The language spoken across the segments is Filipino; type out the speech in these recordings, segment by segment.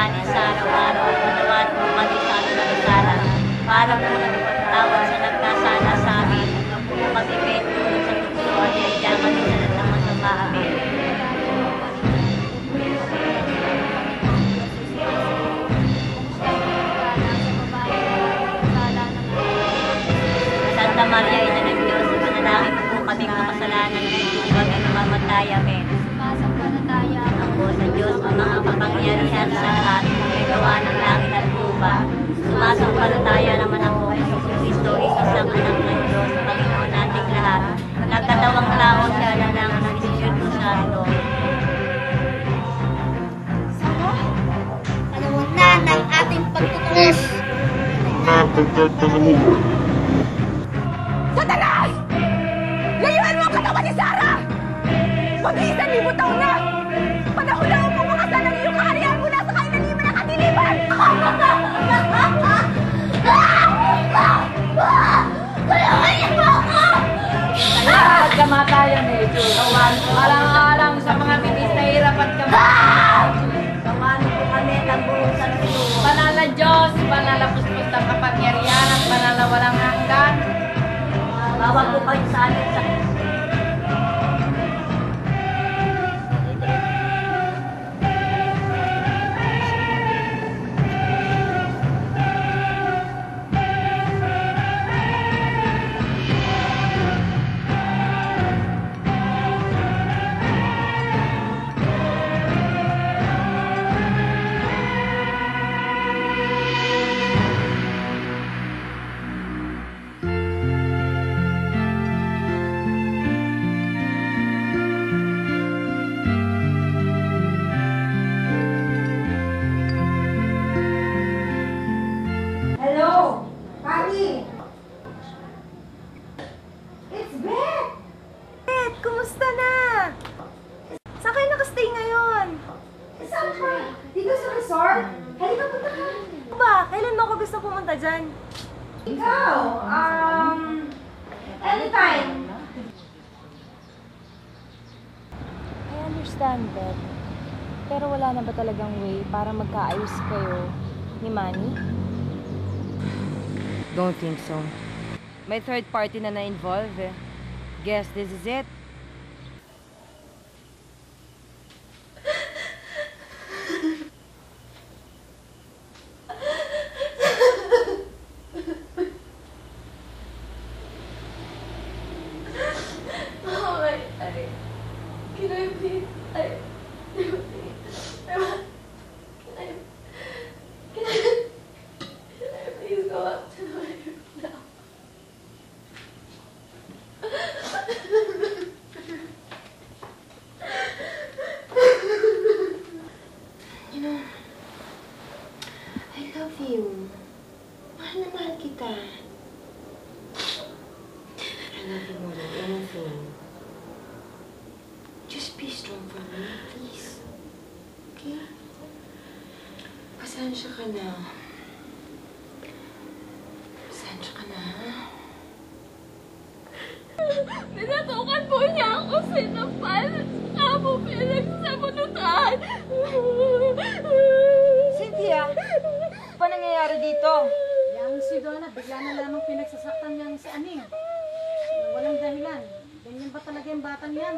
kanin sa araw-araw at patawarin mo kami sa aming kasalan para po nagpatawad sa nagkasala sa amin. Huwag po kami kaitulong sa tukso at iadya kami sa lahat ng masama. Amen. Santa Maria, Ina ng Diyos, ipanalangin mo po kaming makasalanan ngayon kung kami mamamatay. Amen. Ang po sa Diyos, ang mga kapangyarihan sa lahat, may gawa ng langit at lupa. Sumasampalataya naman ako kay Kristo, Isus ang anak ng Diyos, Panginoon nating lahat. Nagkatawang tao siya na ng Espiritu Santo. Panahon na ng ating pagtutuos. Satanas! Layuan mo ang katawan ni Sarah! Mag-1,000 taon na! Panahon na ang pumakasan ng iyong kaharian mula sa kainaliman ng katilipan! Tulungan mo ako! Kaya pagkamatayan medyo alang-alang sa mga bibis na hirap at kamatayan. Samahan po kami ng buong sanlibutan. Banal na Diyos, banal na puspos ng kapangyarihan at banal na walang hanggan. Bawag po kayo sa amin sa Hello! Kami! It's Beth! Beth, kumusta na? Saan kayo nakastay ngayon? Saan ka? Dito sa resort? Halika punta ka. Ba, kailan mo ako gusto pumunta dyan? Ikaw, anytime. I understand, Beth. Pero wala na ba talagang way para magkaayos kayo ni Manny? Don't think so. May third party na na-involve eh. Guess this is it. You know, I love you. Mahal na mahal kita. I love you more than anything. Just be strong for me, please. Okay? Pasensya ka na. Pasensya ka na, ha? Pinatukan po niya ako sinapal. Saka po pinagsabunutan. Cynthia, ano pa nangyayari dito? Yang si Donna, bigla na lamang pinagsasaktan niyang si Aning. Walang dahilan. Ganyan ba talaga yung batang yan?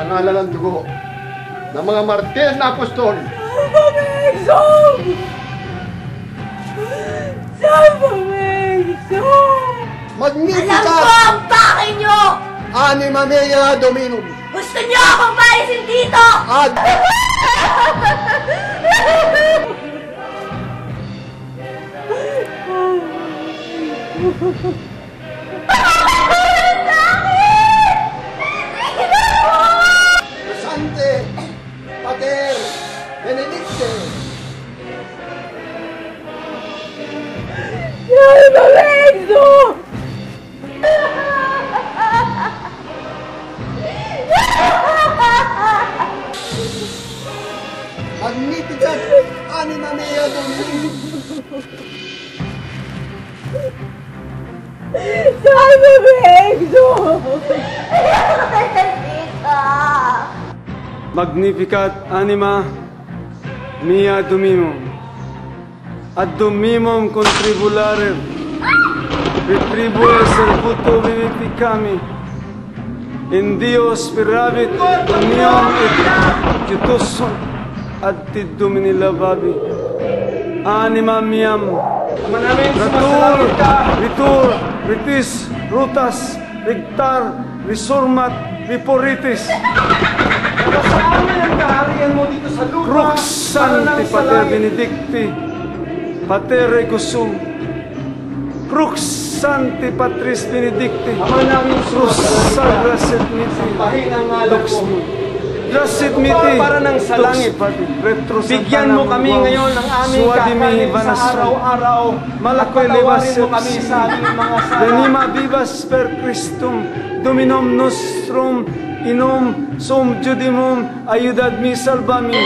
sa ngalan ng dugo ng mga martir na apostol. Magnificat! Alam ko ang bakay nyo! Anima mea Dominum! Gusto nyo akong palisin dito! Ad... Sante, Pater, Benedicte! Magnificat anima mea Dominum! Magnificat anima mea Domimum, ad Domimum contribularem, retribue servuto vivificami, in Dio spiravit uniam et jutusum, ad te Domini lavabi, anima miam, ritur, ritis, rutas, rigtar, risurmat, riporitis. Sa amin ang kaharian mo dito sa lupa. Crux Sancti Pater Benedicti, Pater Regusum, Crux Sancti Patris Benedicti, Ama namin Crux Sagra Sit Miti, Sampahin ang ngalan Lux mo. Drasit Miti, Para ng sa langit. Bigyan mo kami ngayon ng aming kakanin sa araw-araw. Malakoy Patawarin levas mo kami sa aming mga sala. Venima vivas per Christum, Dominum nostrum, inum sum judimum, ayudad mi salvami.